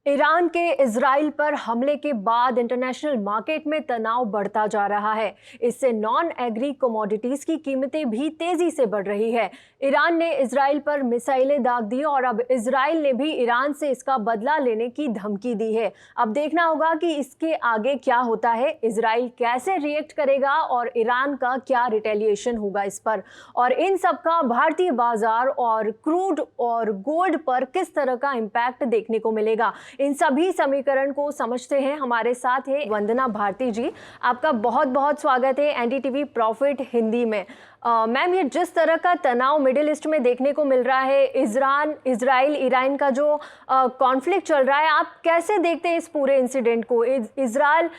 Iran के Israel पर हमले के बाद इंटरनेशनल मार्केट में तनाव बढ़ता जा रहा है। इससे नॉन एग्री कमोडिटीज की कीमतें भी तेजी से बढ़ रही है। ईरान ने इजराइल पर मिसाइलें दाग दी और अब इजराइल ने भी ईरान से इसका बदला लेने की धमकी दी है। अब देखना होगा कि इसके आगे क्या होता है, इजराइल कैसे रिएक्ट करेगा और ईरान का क्या रिटेलिएशन होगा इस पर, और इन सब का भारतीय बाजार और क्रूड और गोल्ड पर किस तरह का इम्पैक्ट देखने को मिलेगा। इन सभी समीकरण को समझते हैं। हमारे साथ है वंदना भारती जी। आपका बहुत बहुत स्वागत है एनडीटीवी प्रॉफिट हिंदी में। मैम, ये जिस तरह का तनाव मिडिल ईस्ट में देखने को मिल रहा है, इजराइल ईरान का जो कॉन्फ्लिक्ट चल रहा है, आप कैसे देखते हैं इस पूरे इंसिडेंट को? इजराइल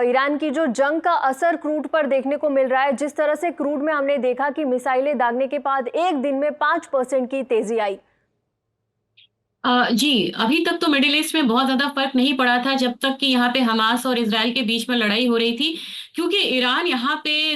ईरान की जो जंग का असर क्रूड पर देखने को मिल रहा है, जिस तरह से क्रूड में हमने देखा कि मिसाइलें दागने के बाद एक दिन में 5% की तेजी आई। जी, अभी तक तो मिडिल ईस्ट में बहुत ज्यादा फर्क नहीं पड़ा था जब तक कि यहाँ पे हमास और इसराइल के बीच में लड़ाई हो रही थी, क्योंकि ईरान यहाँ पे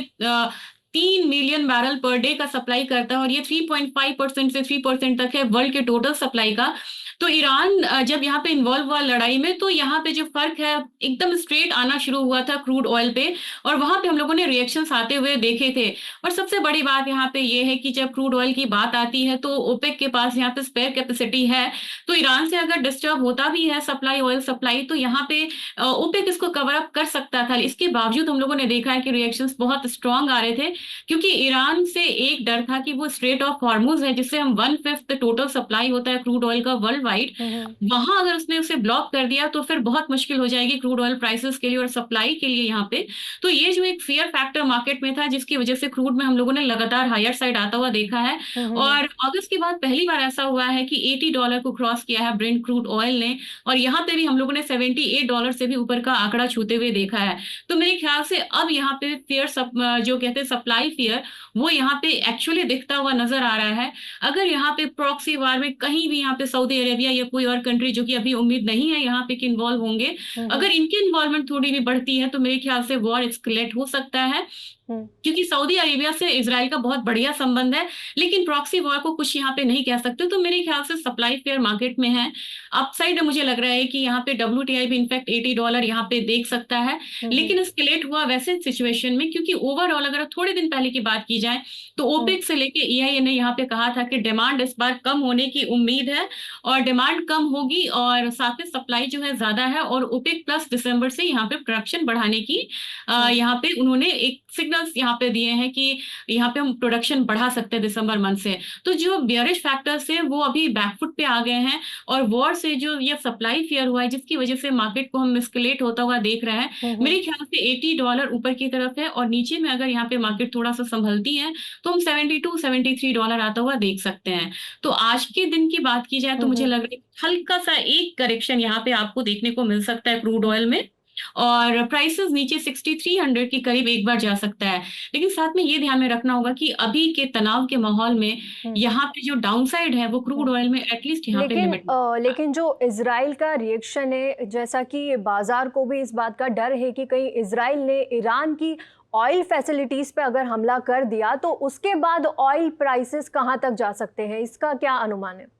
3 मिलियन बैरल पर डे का सप्लाई करता है और ये 3.5% से 3% तक है वर्ल्ड के टोटल सप्लाई का। तो ईरान जब यहाँ पे इन्वॉल्व हुआ लड़ाई में, तो यहाँ पे जो फर्क है एकदम स्ट्रेट आना शुरू हुआ था क्रूड ऑयल पे, और वहां पे हम लोगों ने रिएक्शंस आते हुए देखे थे। और सबसे बड़ी बात यहाँ पे ये है कि जब क्रूड ऑयल की बात आती है तो ओपेक के पास यहाँ पे स्पेयर कैपेसिटी है। तो ईरान से अगर डिस्टर्ब होता भी है सप्लाई, ऑयल सप्लाई, तो यहाँ पे ओपेक इसको कवर अप कर सकता था। इसके बावजूद हम लोगों ने देखा है कि रिएक्शंस बहुत स्ट्रांग आ रहे थे, क्योंकि ईरान से एक डर था कि वो स्ट्रेट ऑफ हॉर्मुज है, जिससे हम 1/5 टोटल सप्लाई होता है क्रूड ऑयल का वर्ल्ड वाइड, वहां अगर उसने उसे ब्लॉक कर दिया तो फिर बहुत मुश्किल हो जाएगी क्रूड ऑयल प्राइसेस के लिए और सप्लाई के लिए यहाँ पे। तो ये जो एक फेयर फैक्टर मार्केट में था, जिसकी वजह से क्रूड में हम लोगों ने लगातार हायर साइड आता हुआ देखा है। और अगस्त के बाद पहली बार ऐसा हुआ है कि $80 को क्रॉस किया है ब्रेंट क्रूड ऑयल ने, और यहाँ पे भी हम लोगों ने $78 से भी ऊपर का आंकड़ा छूते हुए देखा है। तो मेरे ख्याल से अब यहाँ पे फेयर जो कहते हैं सप्लाई फेयर, वो यहाँ पे एक्चुअली दिखता हुआ नजर आ रहा है। अगर यहाँ पे प्रॉक्सी वार में कहीं भी यहाँ पे सऊदी अरेबिया या कोई और कंट्री, जो कि अभी उम्मीद नहीं है यहाँ पे कि इन्वॉल्व होंगे, अगर इनकी इन्वॉल्वमेंट थोड़ी भी बढ़ती है तो मेरे ख्याल से वॉर एस्केलेट हो सकता है, क्योंकि सऊदी अरेबिया से इजराइल का बहुत बढ़िया संबंध है। लेकिन प्रॉक्सी वॉर को कुछ यहाँ पे नहीं कह सकते। तो मेरे ख्याल से सप्लाई फेयर मार्केट में है। अपसाइड मुझे लग रहा है कि यहाँ पे WTI भी इनफैक्ट $80 यहाँ पे देख सकता है। लेकिन एस्केलेट हुआ वैसे सिचुएशन में, क्योंकि ओवरऑल अगर थोड़े दिन पहले की बात की जाए तो ओपेक से लेके EIA ने यहाँ पे कहा था कि डिमांड इस बार कम होने की उम्मीद है, और डिमांड कम होगी और साथ में सप्लाई जो है ज्यादा है, और ओपेक प्लस दिसंबर से यहाँ पे प्रोडक्शन बढ़ाने की यहाँ पे उन्होंने एक सिग्नल्स यहाँ पे दिए हैं कि यहाँ पे हम प्रोडक्शन बढ़ा सकते हैं दिसंबर मंथ से। तो जो बियरिश फैक्टर्स हैं वो अभी बैकफुट पे आ गए हैं, और वॉर से जो ये सप्लाई फेयर हुआ है, जिसकी वजह से मार्केट को हम एस्केलेट होता हुआ देख रहे हैं, मेरे ख्याल से $80 ऊपर की तरफ है, और नीचे में अगर यहाँ पे मार्केट थोड़ा सा संभलती है तो हम $72-73 आता हुआ देख सकते हैं। तो आज के दिन की बात की जाए तो मुझे लग रहा है हल्का सा एक करेक्शन यहाँ पे आपको देखने को मिल सकता है क्रूड ऑयल में, और प्राइसेस नीचे 6300 के करीब एक बार जा सकता है। लेकिन साथ में ये ध्यान में रखना होगा कि अभी के तनाव के माहौल में यहाँ पे जो डाउनसाइड है वो क्रूड ऑयल में एटलीस्ट यहाँ पे लिमिट। लेकिन जो इजराइल का रिएक्शन है, जैसा कि बाजार को भी इस बात का डर है कि कहीं इजराइल ने ईरान की ऑयल फैसिलिटीज पे अगर हमला कर दिया तो उसके बाद ऑयल प्राइसेस कहां तक जा सकते हैं, इसका क्या अनुमान है?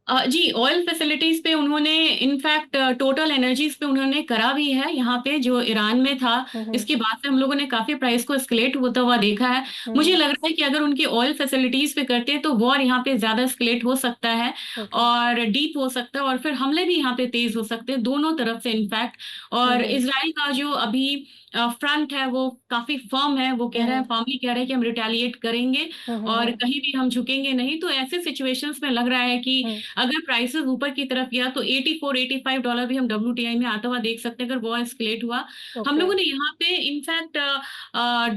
जी, ऑयल फैसिलिटीज पे उन्होंने इनफैक्ट टोटल एनर्जीज पे उन्होंने करा भी है। यहाँ पे जो ईरान में था, इसके बाद से हम लोगों ने काफी प्राइस को एस्केलेट होता हुआ देखा है। मुझे लग रहा है कि अगर उनकी ऑयल फैसिलिटीज पे करते हैं तो वॉर यहाँ पे ज्यादा एस्केलेट हो सकता है और डीप हो सकता है, और फिर हमले भी यहाँ पे तेज हो सकते हैं दोनों तरफ से इनफैक्ट। और इसराइल का जो अभी फ्रंट है वो काफी फर्म है, वो कह रहे हैं, फर्मली कह रहे हैं कि हम रिटेलिएट करेंगे और कहीं भी हम झुकेंगे नहीं। तो ऐसे सिचुएशंस में लग रहा है कि अगर प्राइसेस ऊपर की तरफ गया तो $84-85 भी हम WTI में आता हुआ देख सकते हैं, अगर वॉर एस्केलेट हुआ। हम लोगों ने यहाँ पे इनफैक्ट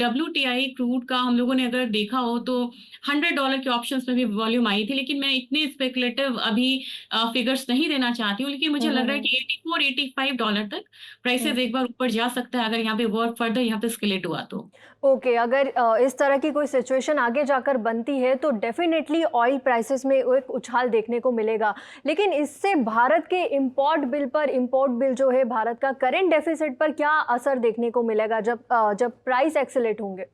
WTI क्रूड का हम लोगों ने अगर देखा हो तो $100 के ऑप्शंस में भी वॉल्यूम आई थी, लेकिन मैं इतने स्पेकुलेटिव अभी फिगर्स नहीं देना चाहती हूँ। लेकिन मुझे लग रहा है कि $84-85 तक प्राइसेस एक बार ऊपर जा सकता है अगर यहाँ पे वॉर फर्दर यहाँ पे स्केलेट हुआ तो। ओके, अगर इस तरह की कोई सिचुएशन आगे जाकर बनती है तो डेफिनेटली ऑयल प्राइसेस में एक उछाल देखने को मिलेगा। लेकिन इससे भारत के इंपोर्ट बिल जो है, भारत का करेंट डेफिसिट पर क्या असर देखने को मिलेगा जब प्राइस एक्सेलेट होंगे?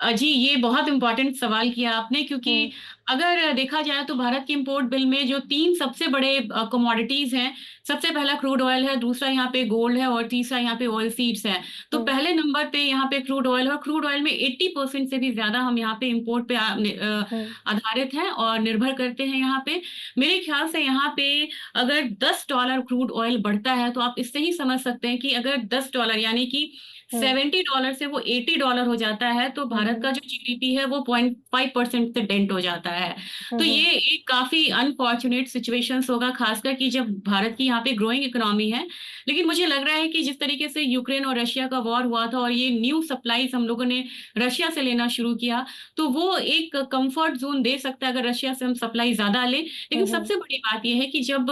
जी, ये बहुत इम्पोर्टेंट सवाल किया आपने, क्योंकि हम्म। अगर देखा जाए तो भारत के इम्पोर्ट बिल में जो 3 सबसे बड़े कमोडिटीज़ हैं, सबसे पहला क्रूड ऑयल है, दूसरा यहाँ पे गोल्ड है और तीसरा यहाँ पे ऑयल सीड्स है। तो हम्म। पहले नंबर पे यहाँ पे क्रूड ऑयल है और क्रूड ऑयल में 80% से भी ज़्यादा हम यहाँ पे इम्पोर्ट पे हम्म। आधारित हैं और निर्भर करते हैं यहाँ पे। मेरे ख्याल से यहाँ पे अगर $10 क्रूड ऑयल बढ़ता है, तो आप इससे ही समझ सकते हैं कि अगर $10 यानी कि हम्म। $70 से वो $80 हो जाता है, तो भारत हम्म। का जो जीडीपी है वो 0.5% से डेंट हो जाता है। तो हम्म। ये एक काफी अनफॉर्चुनेट सिचुएशंस होगा, खासकर कि जब भारत की यहाँ पे ग्रोइंग इकोनॉमी है। लेकिन मुझे लग रहा है कि जिस तरीके से यूक्रेन और रशिया का वॉर हुआ था और ये न्यू सप्लाईज हम लोगों ने रशिया से लेना शुरू किया, तो वो एक कंफर्ट जोन दे सकता है अगर रशिया से हम सप्लाई ज्यादा लें। लेकिन हम्म। सबसे बड़ी बात यह है कि जब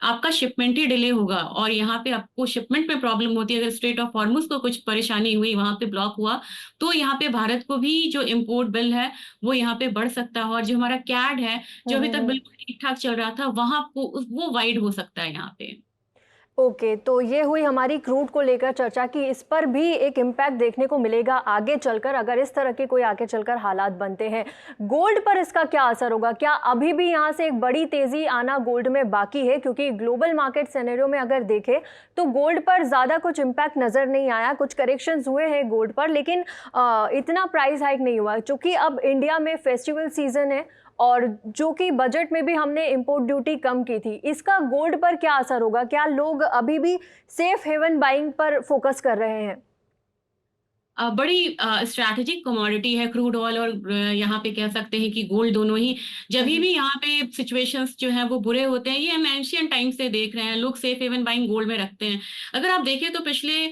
आपका शिपमेंट ही डिले होगा और यहाँ पे आपको शिपमेंट में प्रॉब्लम होती है, अगर स्ट्रेट ऑफ हॉर्मुज को कुछ परेशानी हुई, वहां पे ब्लॉक हुआ, तो यहाँ पे भारत को भी जो इम्पोर्ट बिल है वो यहाँ पे बढ़ सकता है और जो हमारा कैड है, जो अभी तक हम्म। बिल्कुल ठीक ठाक चल रहा था, वहां वो वाइड हो सकता है यहाँ पे। ओके, तो ये हुई हमारी क्रूड को लेकर चर्चा कि इस पर भी एक इम्पैक्ट देखने को मिलेगा आगे चलकर, अगर इस तरह के कोई आगे चलकर हालात बनते हैं। गोल्ड पर इसका क्या असर होगा? क्या अभी भी यहाँ से एक बड़ी तेजी आना गोल्ड में बाकी है? क्योंकि ग्लोबल मार्केट सिनेरियो में अगर देखें तो गोल्ड पर ज़्यादा कुछ इम्पैक्ट नज़र नहीं आया। कुछ करेक्शंस हुए हैं गोल्ड पर, लेकिन इतना प्राइस हाइक नहीं हुआ, क्योंकि अब इंडिया में फेस्टिवल सीजन है और जो कि बजट में भी हमने इंपोर्ट ड्यूटी कम की थी। इसका गोल्ड पर क्या असर होगा? क्या लोग अभी भी सेफ हेवन बाइंग पर फोकस कर रहे हैं? बड़ी स्ट्रैटेजिक कमोडिटी है क्रूड ऑयल और यहाँ पे कह सकते हैं कि गोल्ड, दोनों ही। जब भी यहाँ पे सिचुएशंस जो है वो बुरे होते हैं, ये हम एंशियंट टाइम से देख रहे हैं, लोग सेफ हेवन बाइंग गोल्ड में रखते हैं। अगर आप देखें तो पिछले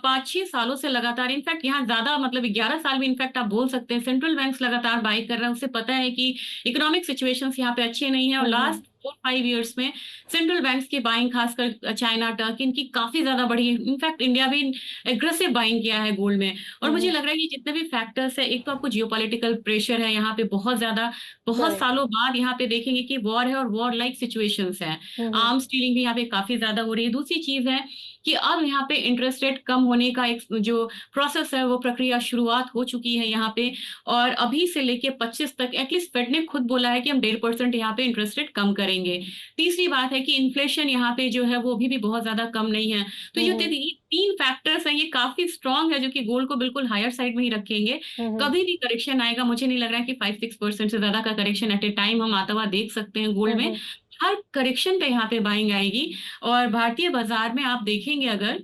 5-6 सालों से लगातार, इनफैक्ट यहाँ ज्यादा, मतलब 11 साल में इनफैक्ट आप बोल सकते हैं, सेंट्रल बैंक्स लगातार बाई कर रहे हैं। उससे पता है कि इकोनॉमिक सिचुएशंस यहाँ पे अच्छे नहीं है और लास्ट 4-5 ईयर्स में सेंट्रल बैंक्स की बाइंग, खासकर चाइना, टर्की, इनकी काफी ज्यादा बढ़ी है। इनफैक्ट इंडिया भी एग्रेसिव बाइंग किया है गोल्ड में। और मुझे लग रहा है कि जितने भी फैक्टर्स है, एक तो आपको जियोपॉलिटिकल प्रेशर है यहाँ पे बहुत ज्यादा, बहुत करेक्ट। सालों बाद यहाँ पे देखेंगे कि वॉर है और वॉर लाइक सिचुएशंस है। आर्म्स डीलिंग भी यहाँ पे काफी ज्यादा हो रही है। दूसरी चीज है कि अब यहाँ पे इंटरेस्ट रेट कम होने का एक जो प्रोसेस है, वो प्रक्रिया शुरुआत हो चुकी है यहाँ पे। और अभी से लेके 25 तक एटलीस्ट फेड ने खुद बोला है कि हम 1.5% यहाँ पे इंटरेस्ट रेट कम करेंगे। तीसरी बात है कि इन्फ्लेशन यहाँ पे जो है वो अभी भी बहुत ज्यादा कम नहीं है। तो ये 3 फैक्टर्स हैं, ये काफी स्ट्रांग है, जो कि गोल्ड को बिल्कुल हायर साइड में ही रखेंगे। कभी भी करेक्शन आएगा, मुझे नहीं लग रहा है कि 5-6% से ज्यादा का करेक्शन एट ए टाइम हम आता हुआ देख सकते हैं गोल्ड में। हर करेक्शन पे यहाँ पे बाइंग आएगी। और भारतीय बाजार में आप देखेंगे, अगर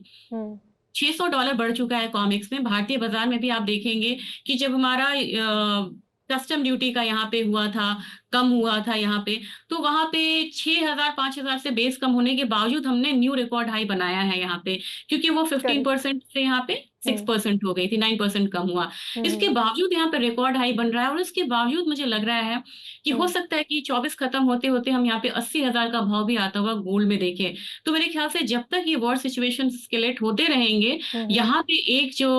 $600 बढ़ चुका है कॉमिक्स में, भारतीय बाजार में भी आप देखेंगे कि जब हमारा कस्टम ड्यूटी का यहाँ पे हुआ था, कम हुआ था यहाँ पे, तो वहां पे 6,000-5,000 से बेस कम होने के बावजूद हमने न्यू रिकॉर्ड हाई बनाया है यहाँ पे, क्योंकि वो 15% से यहाँ पे 6% हो गई थी, 9% कम हुआ। इसके बावजूद यहाँ पे रिकॉर्ड हाई बन रहा है और इसके बावजूद मुझे लग रहा है कि हो सकता है कि 24 खत्म होते होते हम यहाँ पे 80,000 का भाव भी आता हुआ गोल्ड में देखें। तो मेरे ख्याल से जब तक ये वॉर सिचुएशन स्केलेट होते रहेंगे, यहाँ पे एक जो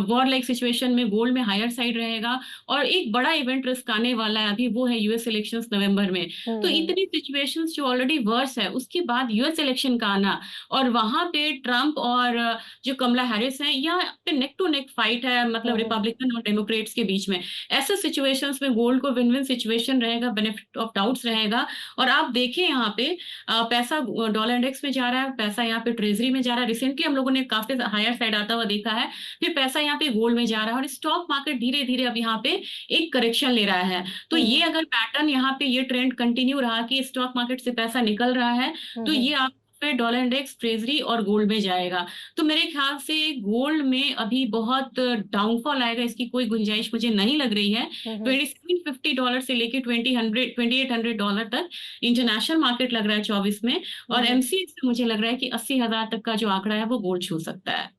वॉर लाइक सिचुएशन में गोल्ड में हायर साइड रहेगा। और एक बड़ा इवेंट रिस्क आने वाला है अभी, वो है यूएस इलेक्शंस नवंबर में। तो इतनी सिचुएशंस जो ऑलरेडी वर्स है, उसके बाद यूएस इलेक्शन का आना और वहां पे ट्रम्प और जो कमला हैरिस हैं, यहाँ पे नेक टू नेक फाइट है, मतलब रिपब्लिकन और डेमोक्रेट्स के बीच में। ऐसे सिचुएशंस में गोल्ड को विन विन सिचुएशन रहेगा, बेनिफिट ऑफ डाउट्स रहेगा। और आप देखें यहाँ पे पैसा डॉलर इंडेक्स में जा रहा है, पैसा यहाँ पे ट्रेजरी में जा रहा है। रिसेंटली हम लोगों ने काफी हायर साइड आता हुआ देखा है, फिर पैसा यहाँ पे गोल्ड में जा रहा है और स्टॉक मार्केट धीरे धीरे अब यहाँ पे एक करेक्शन ले रहा है। तो ये अगर पैटर्न यहाँ पे ये ट्रेंड कंटिन्यू रहा कि स्टॉक मार्केट से पैसा निकल रहा है, तो ये आप पे डॉलर इंडेक्स, ट्रेजरी और गोल्ड में जाएगा। तो मेरे ख्याल से गोल्ड में अभी बहुत डाउनफॉल आएगा, इसकी कोई गुंजाइश मुझे नहीं लग रही है। $2750 से लेके $2800 तक इंटरनेशनल मार्केट लग रहा है 24 में, और एमसीएक्स से मुझे लग रहा है कि 80,000 तक का जो आंकड़ा है वो गोल्ड छू सकता है।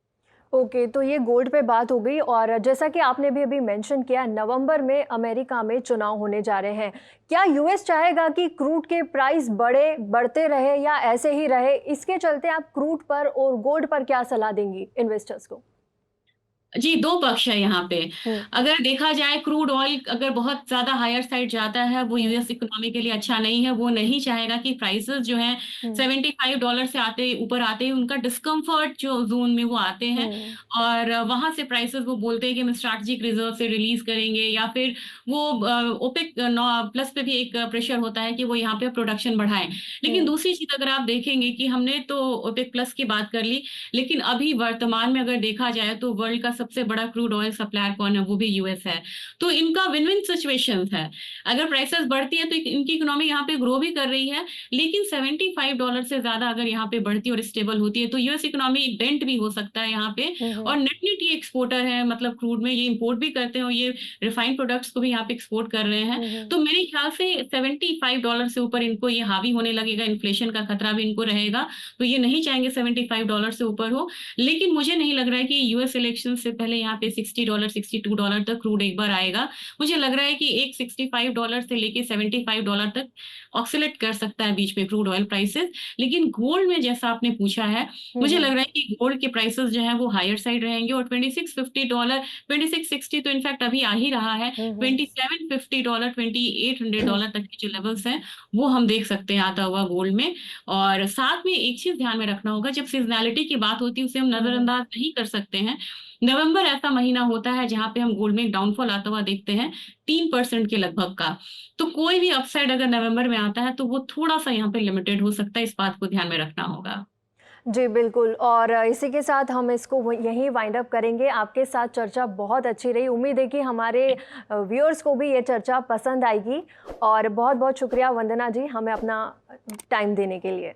ओके, तो ये गोल्ड पे बात हो गई। और जैसा कि आपने भी अभी मेंशन किया, नवंबर में अमेरिका में चुनाव होने जा रहे हैं। क्या यूएस चाहेगा कि क्रूड के प्राइस बढ़ते रहे या ऐसे ही रहे? इसके चलते आप क्रूड पर और गोल्ड पर क्या सलाह देंगी इन्वेस्टर्स को? जी, 2 पक्ष है यहाँ पे। हुँ, अगर देखा जाए क्रूड ऑयल अगर बहुत ज़्यादा हायर साइड जाता है, वो हुँ, यूएस इकोनॉमी के लिए अच्छा नहीं है। वो नहीं चाहेगा कि प्राइसेज़ जो हैं हुँ, $75 से ऊपर आते ही उनका डिस्कम्फर्ट जो ज़ोन में वो आते हैं हुँ, और वहाँ से प्राइसेज़ वो बोलते हैं कि हम स्ट्रैटेजिक रिज़र्व से रिलीज़ करेंगे या फिर वो ओपेक नौ प्लस पे भी एक प्रेशर होता है कि वो यहाँ पे प्रोडक्शन बढ़ाएँ। लेकिन हुँ, दूसरी चीज़ अगर आप देखेंगे कि हमने तो ओपेक प्लस की बात कर ली, लेकिन अभी वर्तमान में अगर देखा जाए तो वर्ल्ड का सबसे बड़ा क्रूड ऑयल सप्लायर कौन है? वो भी यूएस है। तो इनका विन-विन सिचुएशंस है। अगर प्राइसेज़ बढ़ती है तो इनकी इकोनॉमी यहाँ पे ग्रो भी कर रही है, लेकिन $75 से ज़्यादा अगर यहाँ पे बढ़ती और स्टेबल होती है तो यूएस इकोनॉमी डेंट भी हो सकता है यहाँ पे हुँ, और हुँ, नेट-नेट ये एक्सपोर्टर है मतलब क्रूड में ये इम्पोर्ट भी करते हैं और ये रिफाइंड प्रोडक्ट्स को भी यहाँ पे एक्सपोर्ट कर रहे हैं। हुँ, हुँ, तो मेरे ख्याल से $75 से ऊपर इनको ये हावी होने लगेगा, इन्फ्लेशन का खतरा भी इनको रहेगा। तो ये नहीं चाहेंगे $75 से ऊपर हो। लेकिन मुझे नहीं लग रहा है कि यूएस इलेक्शन से पहले यहाँ पे $60 $62 तक क्रूड एक बार आएगा। मुझे लग रहा है कि एक $65 से लेके $75 तक ऑस्सिलेट कर सकता है बीच में क्रूड ऑयल प्राइसेस। लेकिन गोल्ड में जैसा आपने पूछा है, हुँ, मुझे हुँ, लग रहा है कि गोल्ड के प्राइसेस जो हैं वो हायर साइड रहेंगे और $2650 2660 तो इनफैक्ट अभी आ ही रहा है। हुँ, हुँ, $2750 $2800 तक के जो लेवल्स हैं, वो हम देख सकते हैं आता हुआ गोल्ड में। और साथ में एक चीज़ ध्यान में रखना होगा जब सीज़नैलिटी की बात होती है उसे हम हुँ, हुँ। नज़रअंदाज नहीं कर सकते हैं। नवंबर ऐसा महीना होता है जहाँ पे हम गोल्ड में एक डाउनफॉल आता हुआ देखते हैं 3% के लगभग का। तो कोई भी अपसाइड अगर नवंबर में आता है तो वो थोड़ा-सा यहाँ पे लिमिटेड हो सकता है, इस बात को ध्यान में रखना होगा। जी, बिल्कुल और इसी के साथ हम इसको व यहीं वाइंड अप करेंगे। आपके साथ चर्चा बहुत अच्छी रही। उम्मीद है कि हमारे व्यूअर्स को भी ये चर्चा पसंद आएगी और बहुत-बहुत शुक्रिया वंदना जी, हमें अपना टाइम देने के लिए।